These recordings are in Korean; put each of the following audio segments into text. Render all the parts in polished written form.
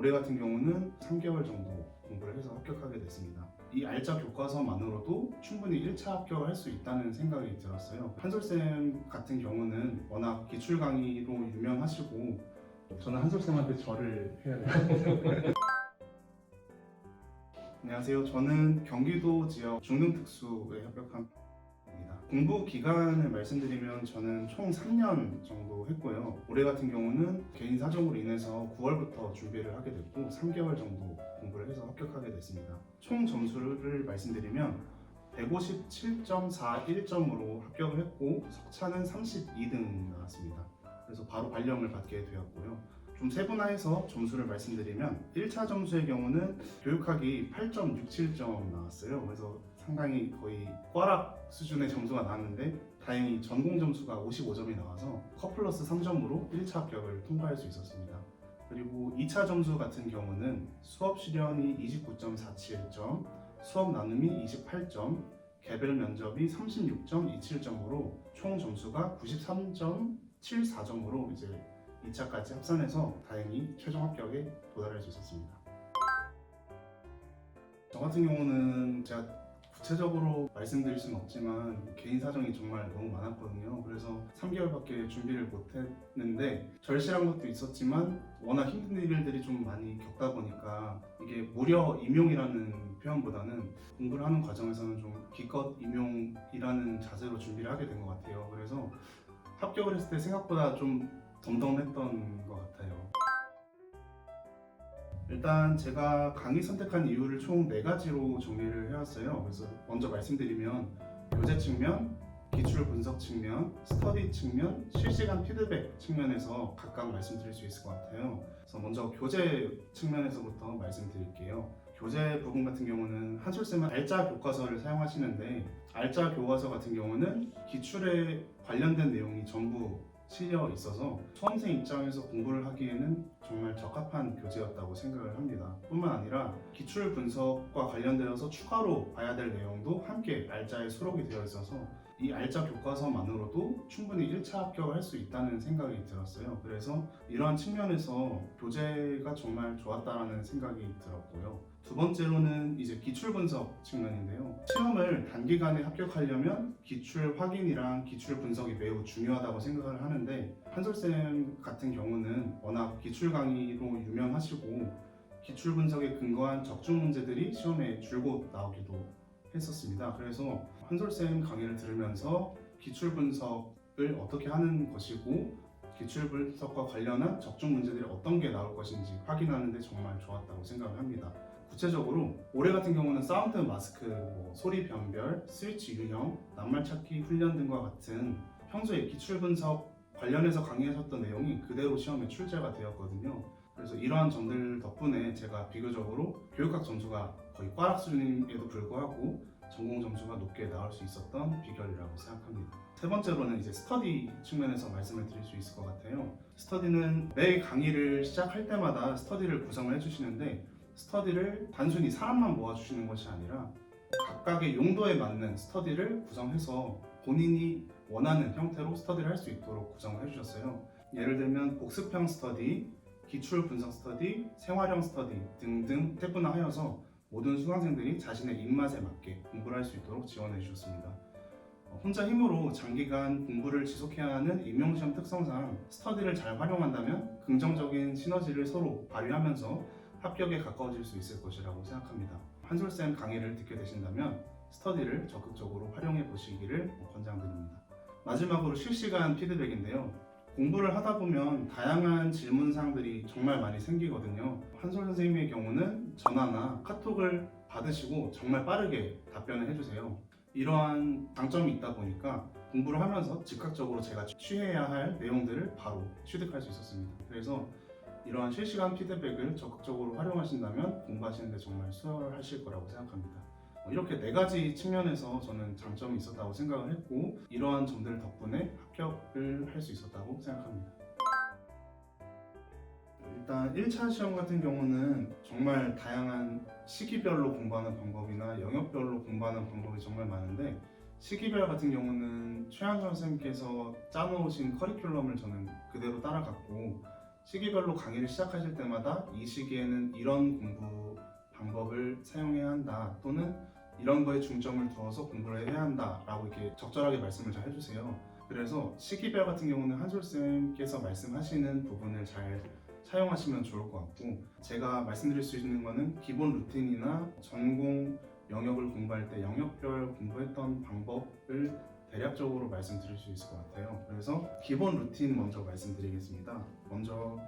올해 같은 경우는 3개월 정도 공부를 해서 합격하게 됐습니다. 이 알짜 교과서만으로도 충분히 1차 합격을 할 수 있다는 생각이 들었어요. 한솔쌤 같은 경우는 워낙 기출 강의로 유명하시고, 저는 한솔쌤한테 절을 해야 돼요. 안녕하세요. 저는 경기도 지역 중등특수에 합격한 입니다. 공부 기간을 말씀드리면 저는 총 3년 정도 했고요. 올해 같은 경우는 개인 사정으로 인해서 9월부터 준비를 하게 됐고 3개월 정도 공부를 해서 합격하게 됐습니다. 총 점수를 말씀드리면 157.41점으로 합격을 했고 석차는 32등 나왔습니다. 그래서 바로 발령을 받게 되었고요. 좀 세분화해서 점수를 말씀드리면 1차 점수의 경우는 교육학이 8.67점 나왔어요. 그래서 상당히 거의 꽈락 수준의 점수가 나왔는데 다행히 전공 점수가 55점이 나와서 컷플러스 3점으로 1차 합격을 통과할 수 있었습니다. 그리고 2차 점수 같은 경우는 수업 실연이 29.47점, 수업 나눔이 28점, 개별 면접이 36.27점으로 총 점수가 93.74점으로 이제 2차까지 합산해서 다행히 최종 합격에 도달할 수 있었습니다. 저 같은 경우는 제가 구체적으로 말씀드릴 수는 없지만 개인 사정이 정말 너무 많았거든요. 그래서 3개월밖에 준비를 못했는데 절실한 것도 있었지만 워낙 힘든 일들이 좀 많이 겪다 보니까 이게 무려 임용이라는 표현보다는 공부를 하는 과정에서는 좀 기껏 임용이라는 자세로 준비를 하게 된 것 같아요. 그래서 합격을 했을 때 생각보다 좀 덤덤했던 것 같아요. 일단 제가 강의 선택한 이유를 총 4가지로 정리를 해왔어요. 그래서 먼저 말씀드리면 교재 측면, 기출 분석 측면, 스터디 측면, 실시간 피드백 측면에서 각각 말씀드릴 수 있을 것 같아요. 그래서 먼저 교재 측면에서부터 말씀드릴게요. 교재 부분 같은 경우는 한솔쌤은 알짜 교과서를 사용하시는데 알짜 교과서 같은 경우는 기출에 관련된 내용이 전부 실려 있어서 수험생 입장에서 공부를 하기에는 정말 적합한 교재였다고 생각을 합니다. 뿐만 아니라 기출 분석과 관련되어서 추가로 봐야 될 내용도 함께 알짜에 수록이 되어 있어서 이 알짜 교과서만으로도 충분히 1차 합격을 할 수 있다는 생각이 들었어요. 그래서 이러한 측면에서 교재가 정말 좋았다는 생각이 들었고요. 두 번째로는 이제 기출 분석 측면인데요. 시험을 단기간에 합격하려면 기출 확인이랑 기출 분석이 매우 중요하다고 생각을 하는데 한솔쌤 같은 경우는 워낙 기출 강의로 유명하시고 기출 분석에 근거한 적중 문제들이 시험에 줄곧 나오기도 했었습니다. 그래서 한솔쌤 강의를 들으면서 기출 분석을 어떻게 하는 것이고 기출 분석과 관련한 적중 문제들이 어떤 게 나올 것인지 확인하는 데 정말 좋았다고 생각을 합니다. 구체적으로 올해 같은 경우는 사운드 마스크, 소리 변별, 스위치 유형, 낱말 찾기 훈련 등과 같은 평소에 기출 분석 관련해서 강의하셨던 내용이 그대로 시험에 출제가 되었거든요. 그래서 이러한 점들 덕분에 제가 비교적으로 교육학 점수가 거의 꽈락 수준임에도 불구하고 전공 점수가 높게 나올 수 있었던 비결이라고 생각합니다. 세 번째로는 이제 스터디 측면에서 말씀을 드릴 수 있을 것 같아요. 스터디는 매 강의를 시작할 때마다 스터디를 구성을 해주시는데 스터디를 단순히 사람만 모아주시는 것이 아니라 각각의 용도에 맞는 스터디를 구성해서 본인이 원하는 형태로 스터디를 할 수 있도록 구성을 해주셨어요. 예를 들면 복습형 스터디, 기출 분석 스터디, 생활형 스터디 등등 세분화하여서 모든 수강생들이 자신의 입맛에 맞게 공부를 할 수 있도록 지원해 주셨습니다. 혼자 힘으로 장기간 공부를 지속해야 하는 임용시험 특성상 스터디를 잘 활용한다면 긍정적인 시너지를 서로 발휘하면서 합격에 가까워질 수 있을 것이라고 생각합니다. 한솔쌤 강의를 듣게 되신다면 스터디를 적극적으로 활용해 보시기를 권장드립니다. 마지막으로 실시간 피드백인데요. 공부를 하다 보면 다양한 질문사항들이 정말 많이 생기거든요. 한솔 선생님의 경우는 전화나 카톡을 받으시고 정말 빠르게 답변을 해주세요. 이러한 장점이 있다 보니까 공부를 하면서 즉각적으로 제가 취해야 할 내용들을 바로 취득할 수 있었습니다. 그래서 이러한 실시간 피드백을 적극적으로 활용하신다면 공부하시는 데 정말 수월하실 거라고 생각합니다. 이렇게 4가지 측면에서 저는 장점이 있었다고 생각을 했고 이러한 점들 덕분에 합격을 할 수 있었다고 생각합니다. 일단 1차 시험 같은 경우는 정말 다양한 시기별로 공부하는 방법이나 영역별로 공부하는 방법이 정말 많은데 시기별 같은 경우는 최한솔 선생님께서 짜놓으신 커리큘럼을 저는 그대로 따라갔고 시기별로 강의를 시작하실 때마다 이 시기에는 이런 공부 방법을 사용해야 한다, 또는 이런 거에 중점을 두어서 공부를 해야 한다라고 이렇게 적절하게 말씀을 잘 해주세요. 그래서 시기별 같은 경우는 한솔쌤께서 말씀하시는 부분을 잘 사용하시면 좋을 것 같고, 제가 말씀드릴 수 있는 거는 기본 루틴이나 전공 영역을 공부할 때 영역별 공부했던 방법을 대략적으로 말씀드릴 수 있을 것 같아요. 그래서 기본 루틴 먼저 말씀드리겠습니다. 먼저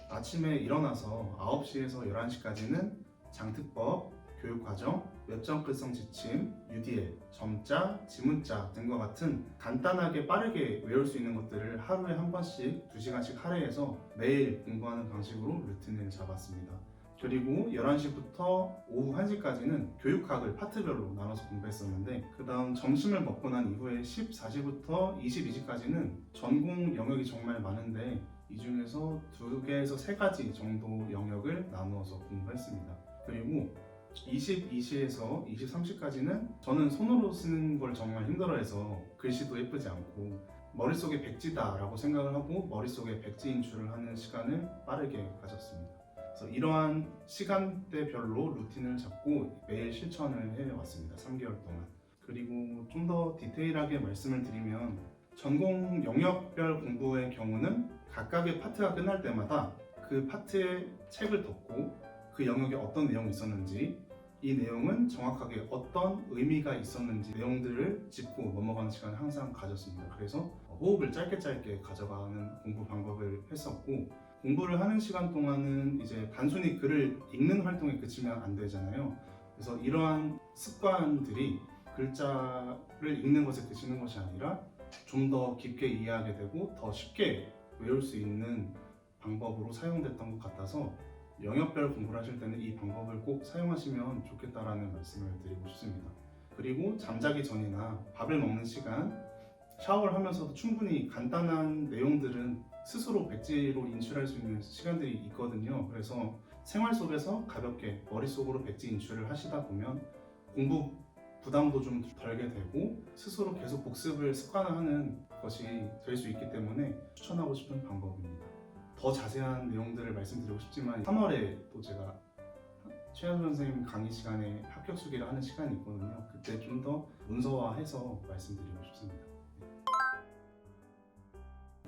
아침에 일어나서 9시에서 11시까지는 장특법, 교육과정, 웹정끝성 지침, UDL, 점자, 지문자 등과 같은 간단하게 빠르게 외울 수 있는 것들을 하루에 한 번씩 2시간씩 할애해서 매일 공부하는 방식으로 루틴을 잡았습니다. 그리고 11시부터 오후 1시까지는 교육학을 파트별로 나눠서 공부했었는데, 그 다음 점심을 먹고 난 이후에 14시부터 22시까지는 전공 영역이 정말 많은데 이 중에서 2개에서 3가지 정도 영역을 나누어서 공부했습니다. 그리고 22시에서 23시까지는 저는 손으로 쓰는 걸 정말 힘들어해서 글씨도 예쁘지 않고 머릿속에 백지다라고 생각을 하고 머릿속에 백지 인출을 하는 시간을 빠르게 가졌습니다. 그래서 이러한 시간대별로 루틴을 잡고 매일 실천을 해왔습니다. 3개월 동안. 그리고 좀 더 디테일하게 말씀을 드리면, 전공 영역별 공부의 경우는 각각의 파트가 끝날 때마다 그 파트에 책을 덮고 그 영역에 어떤 내용이 있었는지, 이 내용은 정확하게 어떤 의미가 있었는지 내용들을 짚고 넘어가는 시간을 항상 가졌습니다. 그래서 호흡을 짧게 가져가는 공부 방법을 했었고, 공부를 하는 시간 동안은 이제 단순히 글을 읽는 활동에 그치면 안 되잖아요. 그래서 이러한 습관들이 글자를 읽는 것에 그치는 것이 아니라 좀 더 깊게 이해하게 되고 더 쉽게 외울 수 있는 방법으로 사용됐던 것 같아서 영역별 공부를 하실 때는 이 방법을 꼭 사용하시면 좋겠다라는 말씀을 드리고 싶습니다. 그리고 잠자기 전이나 밥을 먹는 시간, 샤워를 하면서도 충분히 간단한 내용들은 스스로 백지로 인출할 수 있는 시간들이 있거든요. 그래서 생활 속에서 가볍게 머릿속으로 백지 인출을 하시다 보면 공부 부담도 좀 덜게 되고 스스로 계속 복습을 습관화하는 것이 될 수 있기 때문에 추천하고 싶은 방법입니다. 더 자세한 내용들을 말씀드리고 싶지만 3월에 또 제가 최현수 선생님 강의 시간에 합격 수기를 하는 시간이 있거든요. 그때 좀 더 문서화해서 말씀드리고 싶습니다.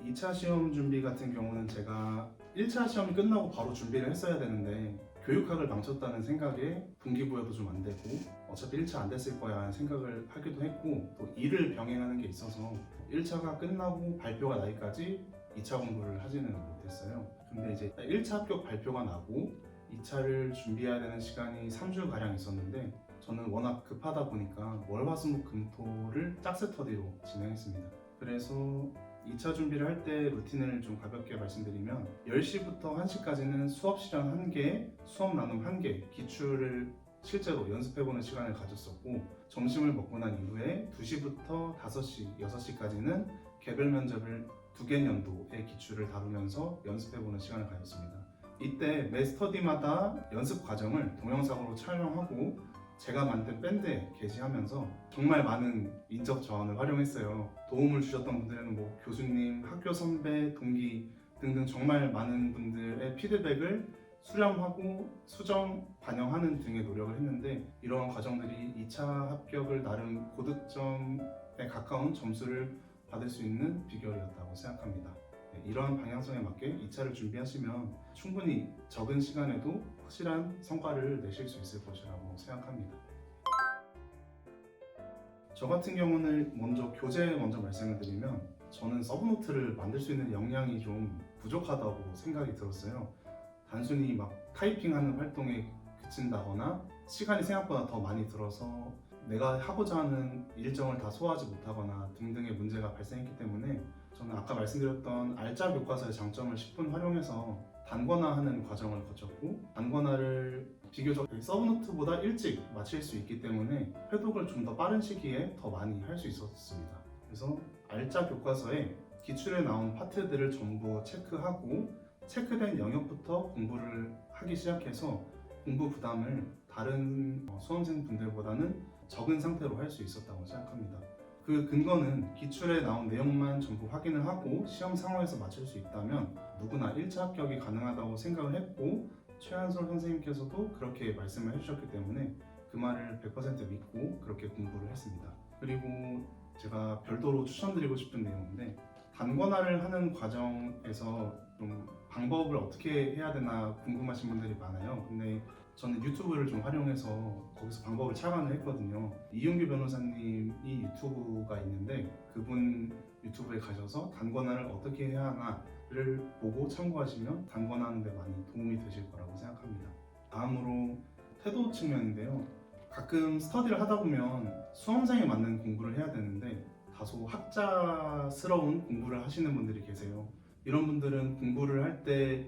2차 시험 준비 같은 경우는 제가 1차 시험이 끝나고 바로 준비를 했어야 되는데 교육학을 망쳤다는 생각에 동기부여도 좀 안 되고 어차피 1차 안 됐을 거야 하는 생각을 하기도 했고, 또 일을 병행하는 게 있어서 1차가 끝나고 발표가 나기까지 2차 공부를 하지는 못했어요. 근데 이제 1차 합격 발표가 나고 2차를 준비해야 되는 시간이 3주가량 있었는데 저는 워낙 급하다 보니까 월, 화, 수, 목, 금, 토를 짝스터디로 진행했습니다. 그래서 2차 준비를 할 때 루틴을 좀 가볍게 말씀드리면 10시부터 1시까지는 수업 실현 1개, 수업 나눔 1개, 기출을 실제로 연습해보는 시간을 가졌었고, 점심을 먹고 난 이후에 2시부터 5시, 6시까지는 개별 면접을 2개년도의 기출을 다루면서 연습해보는 시간을 가졌습니다. 이때 매 스터디마다 연습 과정을 동영상으로 촬영하고 제가 만든 밴드에 게시하면서 정말 많은 인적 자원을 활용했어요. 도움을 주셨던 분들은 뭐 교수님, 학교 선배, 동기 등등 정말 많은 분들의 피드백을 수렴하고 수정, 반영하는 등의 노력을 했는데, 이러한 과정들이 2차 합격을 나름 고득점에 가까운 점수를 받을 수 있는 비결이었다고 생각합니다. 이러한 방향성에 맞게 2차를 준비하시면 충분히 적은 시간에도 확실한 성과를 내실 수 있을 것이라고 생각합니다. 저 같은 경우는 먼저 교재 말씀을 드리면, 저는 서브노트를 만들 수 있는 역량이 좀 부족하다고 생각이 들었어요. 단순히 막 타이핑하는 활동에 그친다거나 시간이 생각보다 더 많이 들어서 내가 하고자 하는 일정을 다 소화하지 못하거나 등등의 문제가 발생했기 때문에 저는 아까 말씀드렸던 알짜 교과서의 장점을 10분 활용해서 단권화하는 과정을 거쳤고, 단권화를 비교적 서브노트보다 일찍 마칠 수 있기 때문에 회독을 좀 더 빠른 시기에 더 많이 할 수 있었습니다. 그래서 알짜 교과서에 기출에 나온 파트들을 전부 체크하고 체크된 영역부터 공부를 하기 시작해서 공부 부담을 다른 수험생분들보다는 적은 상태로 할 수 있었다고 생각합니다. 그 근거는 기출에 나온 내용만 전부 확인을 하고 시험 상황에서 맞출 수 있다면 누구나 1차 합격이 가능하다고 생각을 했고 최한솔 선생님께서도 그렇게 말씀을 해주셨기 때문에 그 말을 100% 믿고 그렇게 공부를 했습니다. 그리고 제가 별도로 추천드리고 싶은 내용인데 단권화를 하는 과정에서 좀 방법을 어떻게 해야 되나 궁금하신 분들이 많아요. 근데 저는 유튜브를 좀 활용해서 거기서 방법을 착안을 했거든요. 이윤규 변호사님이 유튜브가 있는데 그분 유튜브에 가셔서 단권화를 어떻게 해야 하나를 보고 참고하시면 단권화하는 데 많이 도움이 되실 거라고 생각합니다. 다음으로 태도 측면인데요. 가끔 스터디를 하다 보면 수험생에 맞는 공부를 해야 되는데 다소 학자스러운 공부를 하시는 분들이 계세요. 이런 분들은 공부를 할 때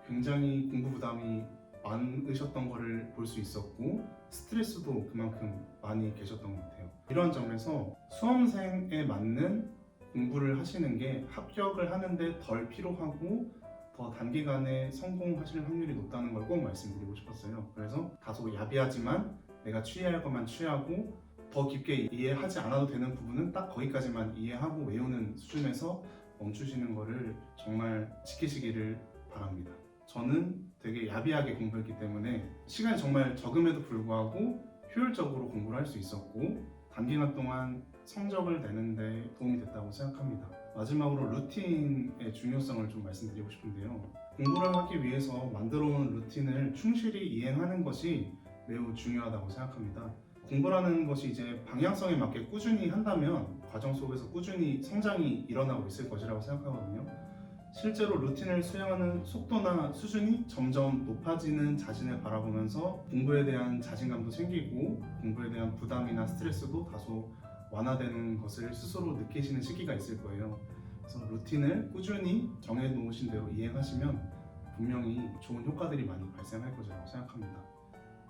굉장히 공부 부담이 많으셨던 거를 볼 수 있었고 스트레스도 그만큼 많이 계셨던 것 같아요. 이런 점에서 수험생에 맞는 공부를 하시는 게 합격을 하는데 덜 피로하고 더 단기간에 성공하실 확률이 높다는 걸 꼭 말씀드리고 싶었어요. 그래서 다소 야비하지만 내가 취해야 할 것만 취하고 더 깊게 이해하지 않아도 되는 부분은 딱 거기까지만 이해하고 외우는 수준에서 멈추시는 거를 정말 지키시기를 바랍니다. 저는 되게 야비하게 공부했기 때문에 시간이 정말 적음에도 불구하고 효율적으로 공부를 할 수 있었고 단기간 동안 성적을 내는데 도움이 됐다고 생각합니다. 마지막으로 루틴의 중요성을 좀 말씀드리고 싶은데요. 공부를 하기 위해서 만들어 온 루틴을 충실히 이행하는 것이 매우 중요하다고 생각합니다. 공부라는 것이 이제 방향성에 맞게 꾸준히 한다면 과정 속에서 꾸준히 성장이 일어나고 있을 것이라고 생각하거든요. 실제로 루틴을 수행하는 속도나 수준이 점점 높아지는 자신을 바라보면서 공부에 대한 자신감도 생기고 공부에 대한 부담이나 스트레스도 다소 완화되는 것을 스스로 느끼시는 시기가 있을 거예요. 그래서 루틴을 꾸준히 정해놓으신 대로 이행하시면 분명히 좋은 효과들이 많이 발생할 것이라고 생각합니다.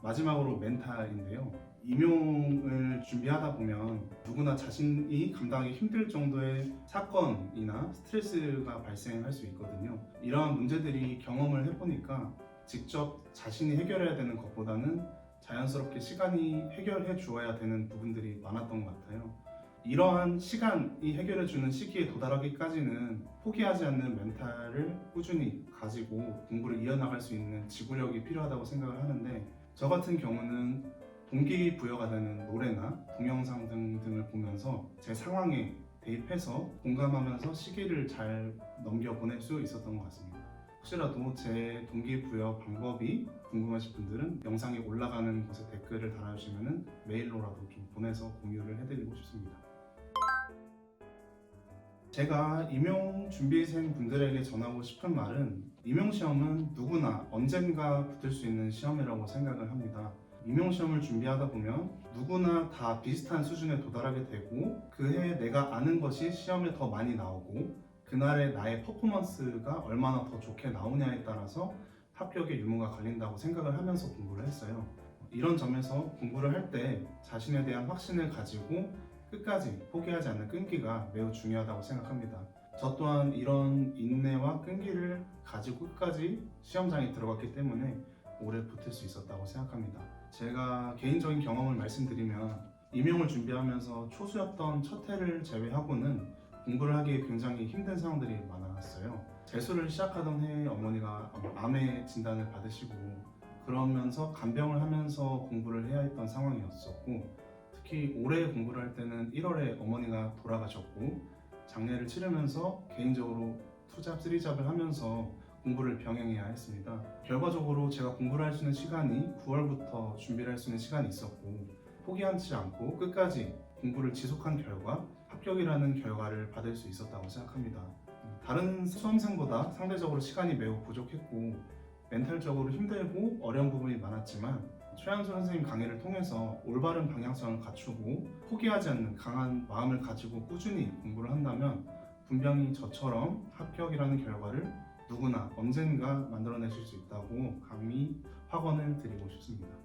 마지막으로 멘탈인데요. 임용을 준비하다 보면 누구나 자신이 감당하기 힘들 정도의 사건이나 스트레스가 발생할 수 있거든요. 이러한 문제들이 경험을 해보니까 직접 자신이 해결해야 되는 것보다는 자연스럽게 시간이 해결해 주어야 되는 부분들이 많았던 것 같아요. 이러한 시간이 해결해주는 시기에 도달하기까지는 포기하지 않는 멘탈을 꾸준히 가지고 공부를 이어나갈 수 있는 지구력이 필요하다고 생각을 하는데 저 같은 경우는 동기부여가 되는 노래나 동영상 등을 보면서 제 상황에 대입해서 공감하면서 시기를 잘 넘겨보낼 수 있었던 것 같습니다. 혹시라도 제 동기부여 방법이 궁금하신 분들은 영상이 올라가는 곳에 댓글을 달아주시면 메일로라도 좀 보내서 공유를 해드리고 싶습니다. 제가 임용 준비생 분들에게 전하고 싶은 말은 임용시험은 누구나 언젠가 붙을 수 있는 시험이라고 생각을 합니다. 임용시험을 준비하다 보면 누구나 다 비슷한 수준에 도달하게 되고 그 해에 내가 아는 것이 시험에 더 많이 나오고 그날의 나의 퍼포먼스가 얼마나 더 좋게 나오냐에 따라서 합격의 유무가 갈린다고 생각을 하면서 공부를 했어요. 이런 점에서 공부를 할 때 자신에 대한 확신을 가지고 끝까지 포기하지 않는 끈기가 매우 중요하다고 생각합니다. 저 또한 이런 인내와 끈기를 가지고 끝까지 시험장에 들어갔기 때문에 오래 붙을 수 있었다고 생각합니다. 제가 개인적인 경험을 말씀드리면 임용을 준비하면서 초수였던 첫 해를 제외하고는 공부를 하기에 굉장히 힘든 상황들이 많았어요. 재수를 시작하던 해에 어머니가 암의 진단을 받으시고 그러면서 간병을 하면서 공부를 해야 했던 상황이었었고 특히 올해 공부를 할 때는 1월에 어머니가 돌아가셨고 장례를 치르면서 개인적으로 투잡, 쓰리잡을 하면서 공부를 병행해야 했습니다. 결과적으로 제가 공부를 할 수 있는 시간이 9월부터 준비를 할 수 있는 시간이 있었고 포기하지 않고 끝까지 공부를 지속한 결과 합격이라는 결과를 받을 수 있었다고 생각합니다. 다른 수험생보다 상대적으로 시간이 매우 부족했고 멘탈적으로 힘들고 어려운 부분이 많았지만 최한솔 선생님 강의를 통해서 올바른 방향성을 갖추고 포기하지 않는 강한 마음을 가지고 꾸준히 공부를 한다면 분명히 저처럼 합격이라는 결과를 누구나 언젠가 만들어내실 수 있다고 감히 확언을 드리고 싶습니다.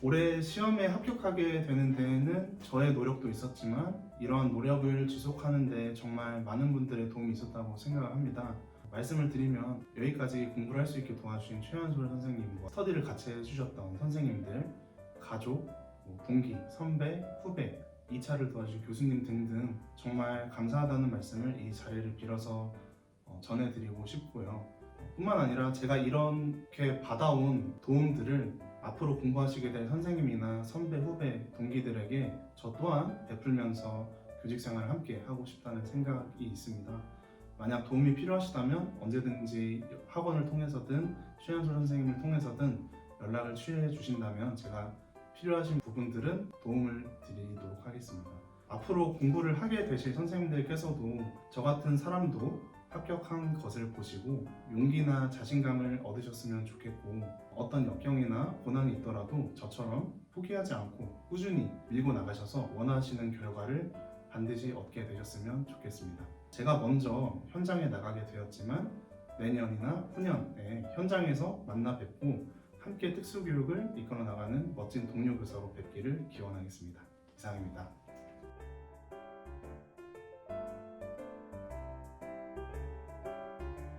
올해 시험에 합격하게 되는 데에는 저의 노력도 있었지만 이러한 노력을 지속하는 데 정말 많은 분들의 도움이 있었다고 생각을 합니다. 말씀을 드리면 여기까지 공부를 할 수 있게 도와주신 최한솔 선생님과 스터디를 같이 해주셨던 선생님들, 가족, 동기, 선배, 후배 2차를 도와준 교수님 등등 정말 감사하다는 말씀을 이 자리를 빌어서 전해드리고 싶고요. 뿐만 아니라 제가 이렇게 받아온 도움들을 앞으로 공부하시게 될 선생님이나 선배, 후배, 동기들에게 저 또한 베풀면서 교직생활을 함께 하고 싶다는 생각이 있습니다. 만약 도움이 필요하시다면 언제든지 학원을 통해서든 최현솔 선생님을 통해서든 연락을 취해 주신다면 제가 필요하신 부분들은 도움을 드리도록 하겠습니다. 앞으로 공부를 하게 되실 선생님들께서도 저 같은 사람도 합격한 것을 보시고 용기나 자신감을 얻으셨으면 좋겠고, 어떤 역경이나 고난이 있더라도 저처럼 포기하지 않고 꾸준히 밀고 나가셔서 원하시는 결과를 반드시 얻게 되셨으면 좋겠습니다. 제가 먼저 현장에 나가게 되었지만 내년이나 후년에 현장에서 만나 뵙고 함께 특수교육을 이끌어 나가는 멋진 동료 교사로 뵙기를 기원하겠습니다. 이상입니다.